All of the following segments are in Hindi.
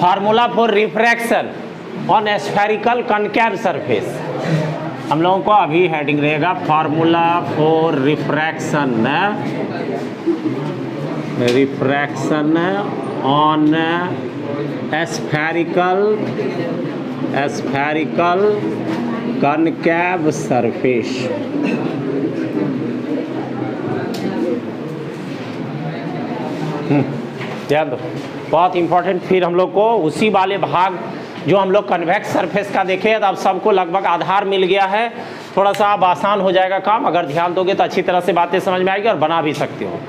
Formula for refraction on spherical concave surface. हम लोगों को अभी हेडिंग रहेगा formula for refraction on spherical concave surface. ध्यान दो, बहुत इंपॉर्टेंट। फिर हम लोग को उसी वाले भाग जो हम लोग कन्वेक्स सरफेस का देखे, तो अब सबको लगभग आधार मिल गया है। थोड़ा सा अब आसान हो जाएगा काम, अगर ध्यान दोगे तो अच्छी तरह से बातें समझ में आएगी और बना भी सकते हो।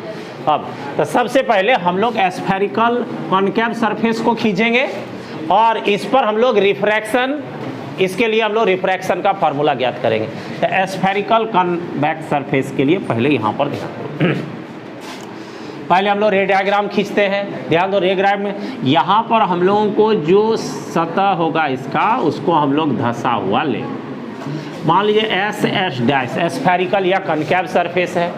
अब तो सबसे पहले हम लोग स्फेरिकल कॉनकेव सरफेस को खींचेंगे और इस पर हम लोग रिफ्रैक्शन, इसके लिए हम लोग रिफ्रैक्शन का फार्मूला ज्ञात करेंगे। तो स्फेरिकल कॉन्वेक्स सरफेस के लिए पहले यहाँ पर ध्यान दो। पहले हम लोग रे डायग्राम खींचते हैं। ध्यान दो, रे डायग्राम में यहाँ पर हम लोगों को जो सतह होगा इसका, उसको हम लोग धंसा हुआ ले। मान लीजिए एस डैश स्फेरिकल या कॉनकेव सरफेस है।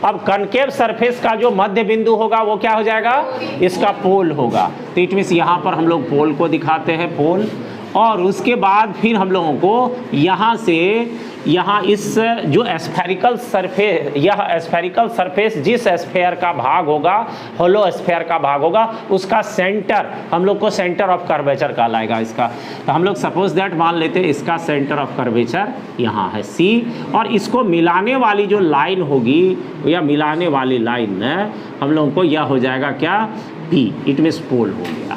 अब कॉनकेव सरफेस का जो मध्य बिंदु होगा वो क्या हो जाएगा, इसका पोल होगा। तो इट मीन्स यहाँ पर हम लोग पोल को दिखाते हैं, पोल। और उसके बाद फिर हम लोगों को यहाँ से यहाँ इस जो स्फेरिकल सरफेस, यह स्फेरिकल सरफेस जिस स्फेयर का भाग होगा, होलो स्फेयर का भाग होगा, उसका सेंटर हम लोग को सेंटर ऑफ कर्वेचर कहलाएगा इसका। तो हम लोग सपोज दैट मान लेते हैं इसका सेंटर ऑफ कर्वेचर यहाँ है C, और इसको मिलाने वाली जो लाइन होगी या मिलाने वाली लाइन हम लोगों को यह हो जाएगा क्या, P। इट मीन्स पोल हो गया,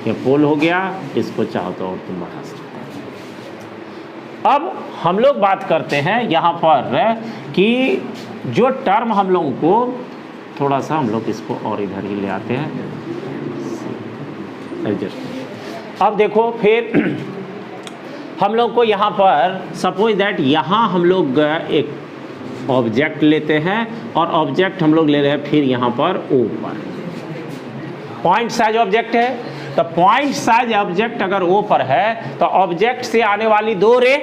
ये पोल हो गया। इसको चाहो तो और तुम बढ़ा सकते हो। अब हम लोग बात करते हैं यहाँ पर कि जो टर्म हम लोगों को, थोड़ा सा हम लोग इसको और इधर ही ले आते हैं, एडजस्ट। अब देखो फिर हम लोग को यहाँ पर सपोज दैट यहाँ हम लोग एक ऑब्जेक्ट लेते हैं और ऑब्जेक्ट हम लोग ले रहे हैं फिर यहाँ पर O पर पॉइंट साइज ऑब्जेक्ट है। तो पॉइंट साइज ऑब्जेक्ट अगर O पर है तो ऑब्जेक्ट से आने वाली दो रे,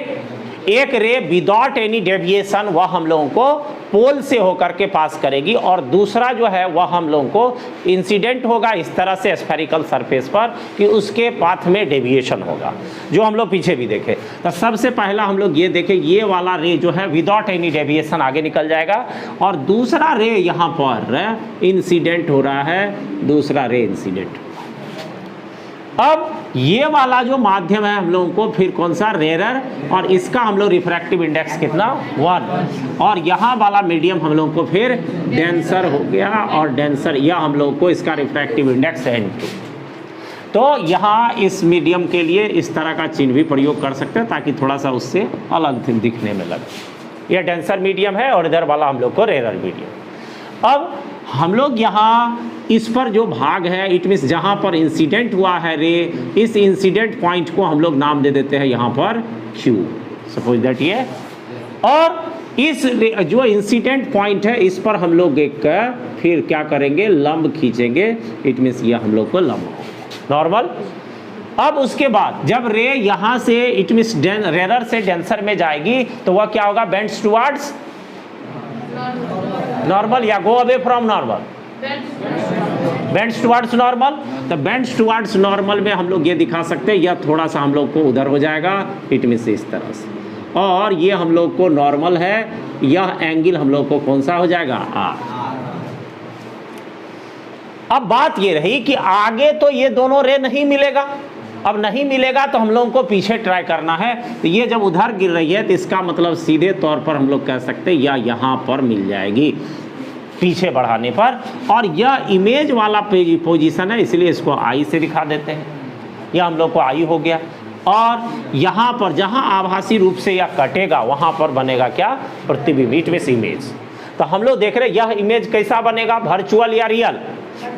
एक रे विदाउट एनी डेविएशन वह हम लोगों को पोल से होकर के पास करेगी, और दूसरा जो है वह हम लोगों को इंसिडेंट होगा इस तरह से स्फेरिकल सरफेस पर कि उसके पाथ में डेविएशन होगा, जो हम लोग पीछे भी देखे। तो सबसे पहला हम लोग ये देखें, ये वाला रे जो है विदाउट एनी डेविएशन आगे निकल जाएगा, और दूसरा रे यहाँ पर इंसिडेंट हो रहा है, दूसरा रे इंसिडेंट। अब ये वाला जो माध्यम है हम लोगों को फिर कौन सा, रेरर, और इसका हम लोग रिफ्रैक्टिव इंडेक्स कितना, 1, और यहाँ वाला मीडियम हम लोगों को फिर डेंसर हो गया, और डेंसर या हम लोगों को इसका रिफ्रैक्टिव इंडेक्स है N2। तो यहाँ इस मीडियम के लिए इस तरह का चिन्ह भी प्रयोग कर सकते हैं ताकि थोड़ा सा उससे अलग दिखने में लगे। यह डेंसर मीडियम है और इधर वाला हम लोग को रेरर मीडियम। अब हम लोग यहाँ इस पर जो भाग है, इट मीन्स जहाँ पर इंसिडेंट हुआ है रे, इस इंसिडेंट पॉइंट को हम लोग नाम दे देते हैं यहाँ पर Q, सपोज दैट ये। और इस जो इंसिडेंट पॉइंट है इस पर हम लोग एक फिर क्या करेंगे, लंब खींचेंगे। इट मीन्स ये हम लोग को लंब नॉर्मल। अब उसके बाद जब रे यहाँ से इट मीन्स रेरर से डेंसर में जाएगी तो वह क्या होगा, बेंड्स टुवर्ड्स नॉर्मल या go away from normal, bends towards normal. तो बेंड्स टुवर्ड्स नॉर्मल में हम लोग ये दिखा सकते हैं, यह थोड़ा सा हम लोग को उधर हो जाएगा, इट मीन्स इस तरह से, और ये हम लोग को नॉर्मल है, यह एंगल हम लोग को कौन सा हो जाएगा, R। अब बात ये रही कि आगे तो ये दोनों रे नहीं मिलेगा, अब नहीं मिलेगा तो हम लोगों को पीछे ट्राई करना है। तो ये जब उधर गिर रही है तो इसका मतलब सीधे तौर पर हम लोग कह सकते हैं या यहाँ पर मिल जाएगी पीछे बढ़ाने पर, और यह इमेज वाला पोजीशन है इसलिए इसको I से दिखा देते हैं, यह हम लोग को I हो गया। और यहाँ पर जहाँ आभासी रूप से यह कटेगा वहाँ पर बनेगा क्या, प्रतिबिंब, इट मींस इमेज। तो हम लोग देख रहे हैं यह इमेज कैसा बनेगा, वर्चुअल या रियल,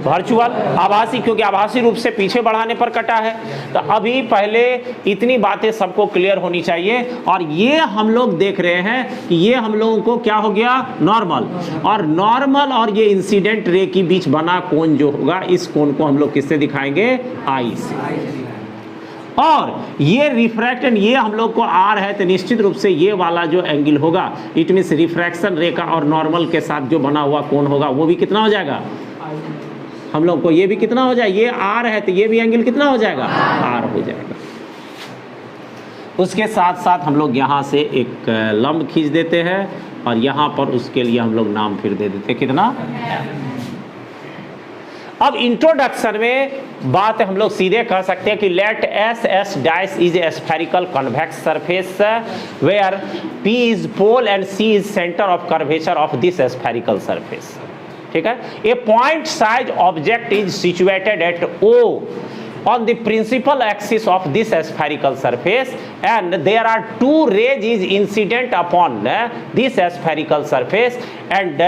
वर्चुअल, आभासी, क्योंकि आभासी रूप से पीछे बढ़ाने पर कटा है। तो अभी पहले इतनी बातें सबको क्लियर होनी चाहिए। और ये हम लोग देख रहे हैं कि ये हम लोगों को क्या हो गया, नॉर्मल, और नॉर्मल और ये इंसिडेंट रे के बीच बना कोण जो होगा, इस कोण को हम लोग किससे दिखाएंगे, I से। और ये रिफ्रैक्शन, ये हम लोग को R है तो निश्चित रूप से ये वाला जो एंगल होगा, इट मीन्स रिफ्रैक्शन रे का और नॉर्मल के साथ जो बना हुआ कोण होगा वो भी कितना हो जाएगा, हम लोग को ये भी कितना हो जाए, ये आर है तो ये भी एंगल कितना हो जाएगा, आर हो जाएगा। उसके साथ साथ हम लोग यहाँ से एक लंब खींच देते हैं और यहाँ पर उसके लिए हम लोग नाम फिर दे देते हैं कितना। अब इंट्रोडक्शन में बात हम लोग सीधे कर सकते हैं कि let's dice is a spherical convex surface where P is pole and C is centre of curvature of this spherical surface. ठीक है, a point size object is situated at O on the principal axis of this spherical surface and there are two rays is incident upon this spherical surface and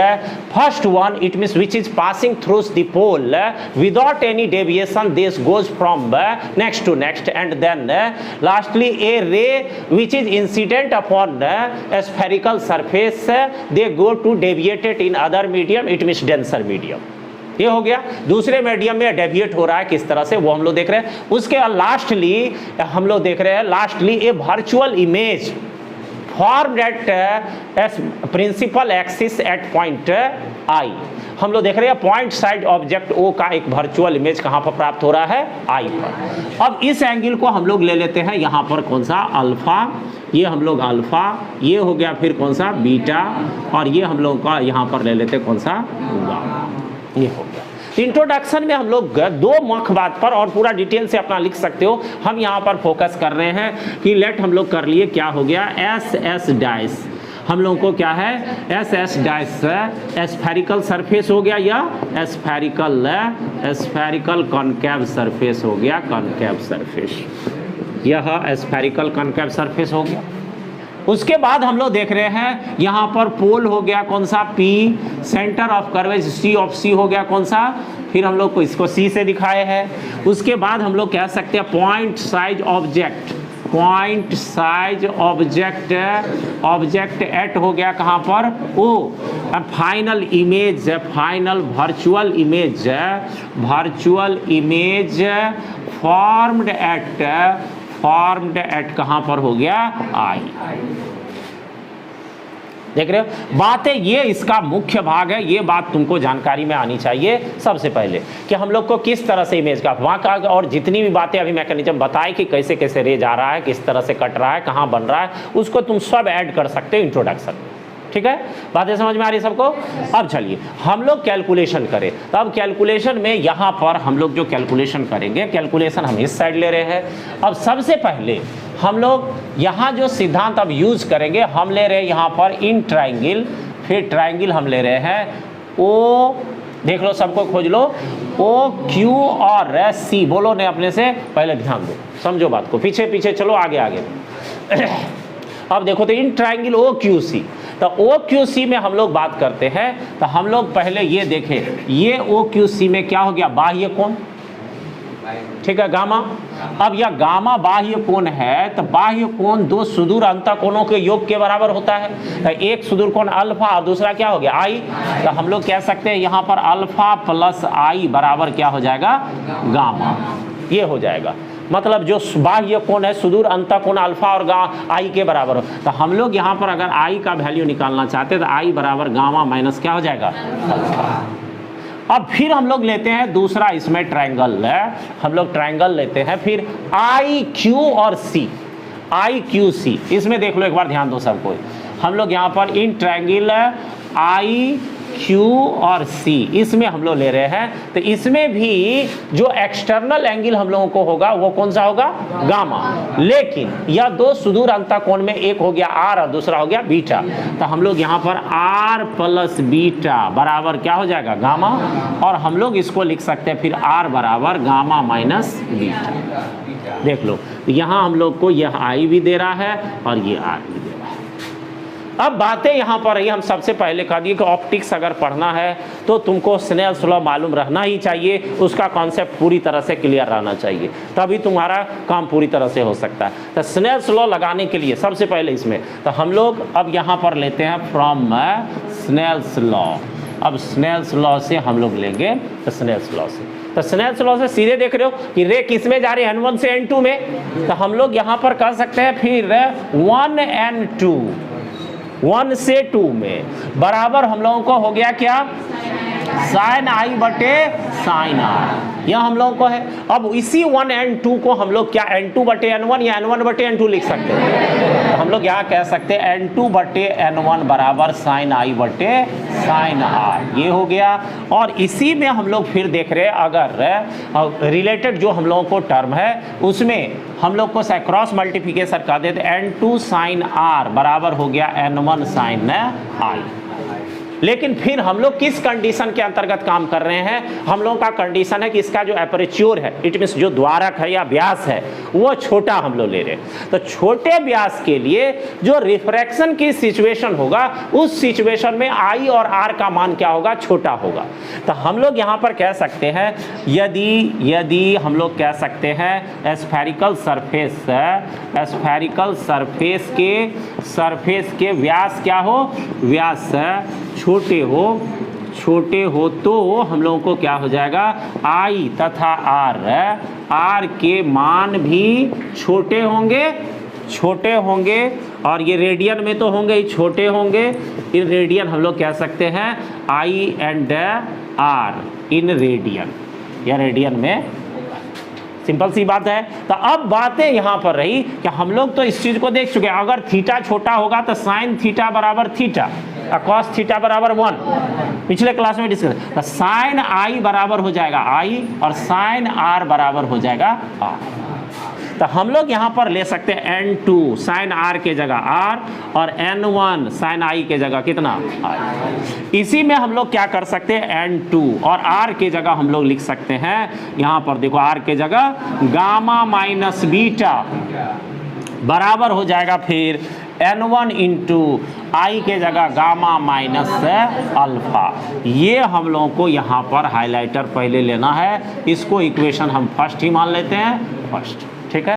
first one it means which is passing through the pole without any deviation, this goes from next to next and then lastly a ray which is incident upon a spherical surface they go to deviate it in other medium, it means denser medium। ये हो गया, दूसरे मीडियम में डेविएट हो रहा है किस तरह से वो हम लोग देख रहे हैं। उसके लास्टली हम लोग देख रहे हैं lastly a virtual image formed at principal axis at point I. हम लोग देख रहे हैं पॉइंट साइड ऑब्जेक्ट ओ का एक वर्चुअल इमेज कहाँ पर प्राप्त हो रहा है, आई पर। अब इस एंगल को हम लोग ले लेते हैं यहाँ पर कौन सा, अल्फा, ये हम लोग अल्फा, ये हो गया फिर कौन सा बीटा और ये हम लोग का यहाँ पर ले लेते हैं कौन सा गामा। ये हो गया इंट्रोडक्शन में हम लोग दो मुख्य बात पर और पूरा डिटेल से अपना लिख सकते हो। हम यहाँ पर फोकस कर रहे हैं कि लेट हम लोग कर लिए क्या हो गया, एस डाइस हम लोगों को क्या है, एस डाइस स्फेरिकल सरफेस हो गया या स्फेरिकल कॉनकेव सरफेस हो गया, कॉनकेव सरफेस, यह स्फेरिकल कॉनकेव सरफेस हो गया। उसके बाद हम लोग देख रहे हैं यहाँ पर पोल हो गया कौन सा, P, centre of curvature C of C हो गया कौन सा, फिर हम लोग को इसको C से दिखाए हैं। उसके बाद हम लोग कह सकते हैं point size object, point size object, object at हो गया कहाँ पर O, final image, final virtual image, virtual image formed eight कहां पर हो गया, आई। देख रहे हो बातें, ये इसका मुख्य भाग है। ये बात तुमको जानकारी में आनी चाहिए सबसे पहले कि हम लोग को किस तरह से इमेज का वहां का और जितनी भी बातें अभी मैकेनिज्म बताए कि कैसे कैसे रे जा रहा है, किस तरह से कट रहा है, कहां बन रहा है, उसको तुम सब ऐड कर सकते हो इंट्रोडक्शन में। ठीक है, बातें समझ में आ रही है सबको। अब चलिए हम लोग कैलकुलेशन करें। तो अब कैलकुलेशन में यहाँ पर हम लोग जो कैलकुलेशन करेंगे, कैलकुलेशन हम इस साइड ले रहे हैं। अब सबसे पहले हम लोग यहाँ जो सिद्धांत अब यूज करेंगे, हम ले रहे हैं यहाँ पर इन ट्राइंगल, फिर ट्राइंगल हम ले रहे हैं ओ, देख लो सबको खोज लो, ओ क्यू और सी, बोलो ने अपने से, पहले ध्यान दो, समझो बात को, पीछे पीछे चलो, आगे आगे। अब देखो तो in triangle O Q C, तो ओ क्यू सी में हम लोग बात करते हैं तो हम लोग पहले ये देखें, ये ओ क्यू सी में क्या हो गया, बाह्य कोण, ठीक है, गामा। अब यह गामा बाह्य कोण है तो बाह्य कोण दो सुदूर अंतःकोणों के योग के बराबर होता है। तो एक सुदूर कोण अल्फा और दूसरा क्या हो गया, आई। तो हम लोग कह सकते हैं यहाँ पर अल्फा प्लस आई बराबर क्या हो जाएगा, गामा। ये हो जाएगा, मतलब जो बाह्य कोण है सुदूर अंतःकोण अल्फा और आई के बराबर हो। तो हम लोग यहाँ पर अगर आई का वैल्यू निकालना चाहते हैं तो आई बराबर गामा माइनस क्या हो जाएगा, अल्फा। अब फिर हम लोग लेते हैं दूसरा, इसमें ट्रायंगल है, हम लोग ट्रायंगल लेते हैं, फिर आई क्यू और सी, आई क्यू सी, इसमें देख लो एक बार ध्यान दो सबको। हम लोग यहाँ पर इन ट्रायंगल आई क्यू और सी, इसमें हम लोग ले रहे हैं। तो इसमें भी जो एक्सटर्नल एंगल हम लोगों को होगा वो कौन सा होगा, गामा। लेकिन यह दो सुदूर अंतःकोण में एक हो गया आर और दूसरा हो गया बीटा। तो हम लोग यहाँ पर आर प्लस बीटा बराबर क्या हो जाएगा, गामा। और हम लोग इसको लिख सकते हैं फिर आर बराबर गामा माइनस बीटा। देख लो यहाँ हम लोग को यह आई भी दे रहा है और ये आर भी दे रहा है। अब बातें यहाँ पर रही, हम सबसे पहले कह दिए कि ऑप्टिक्स अगर पढ़ना है तो तुमको स्नेल्स लॉ मालूम रहना ही चाहिए, उसका कॉन्सेप्ट पूरी तरह से क्लियर रहना चाहिए, तभी तुम्हारा काम पूरी तरह से हो सकता है। तो स्नेल्स लॉ लगाने के लिए सबसे पहले इसमें तो हम लोग अब यहाँ पर लेते हैं फ्रॉम स्नेल्स लॉ। अब स्नेल्स लॉ से हम लोग लेंगे, तो स्नेल्स लॉ से, तो स्नेल्स लॉ से सीधे देख रहे हो कि रे किस में जा रही है, N1 से N2 में। तो हम लोग यहाँ पर कह सकते हैं फिर 1 N2, 1 से 2 में बराबर हम लोगों को हो गया क्या, साइन आई बटे साइन आर, यह हम लोगों को है। अब इसी 1 and 2 को हम लोग क्या n2 बटे n1 या n1 बटे n2 लिख सकते हैं। तो हम लोग यहाँ कह सकते हैं n2 बटे n1 बराबर साइन आई बटे साइन आर, ये हो गया। और इसी में हम लोग फिर देख रहे हैं, अगर रिलेटेड जो हम लोगों को टर्म है उसमें हम लोग को क्रॉस मल्टीप्लिकेशन कर देते, n2 साइन आर बराबर हो गया n1 साइन आई। लेकिन फिर हम लोग किस कंडीशन के अंतर्गत काम कर रहे हैं, हम लोगों का कंडीशन है कि इसका जो एपरेच्योर है, इट मीन्स जो द्वारक है या व्यास है वो छोटा हम लोग ले रहे हैं। तो छोटे व्यास के लिए जो रिफ्रैक्शन की सिचुएशन होगा उस सिचुएशन में आई और आर का मान क्या होगा, छोटा होगा। तो हम लोग यहाँ पर कह सकते हैं यदि हम लोग कह सकते हैं स्फेरिकल सरफेस के व्यास क्या हो, व्यास छोटे हो तो हम लोगों को क्या हो जाएगा, आई तथा आर के मान भी छोटे होंगे और ये रेडियन में तो होंगे ही, छोटे होंगे। इन रेडियन हम लोग कह सकते हैं आई एंड आर इन रेडियन, या रेडियन में, सिंपल सी बात है। तो अब बातें यहाँ पर रही कि हम लोग तो इस चीज़ को देख चुके हैं, अगर थीटा छोटा होगा तो साइन थीटा बराबर थीटा, कॉस थीटा बराबर 1, पिछले क्लास में डिस्कस। तो साइन आई बराबर हो जाएगा आई और साइन आर बराबर हो जाएगा आर। तो हम लोग यहाँ पर ले सकते हैं n2 साइन आर के जगह आर और n1 साइन आई के जगह कितना, आई। इसी में हम लोग क्या कर सकते हैं, n2 और r के जगह हम लोग लिख सकते हैं, यहाँ पर देखो r के जगह गामा माइनस बीटा बराबर हो जाएगा फिर n1 इंटू आई के जगह गामा माइनस अल्फा। ये हम लोगों को यहाँ पर हाइलाइटर पहले लेना है, इसको इक्वेशन हम फर्स्ट ही मान लेते हैं, फर्स्ट।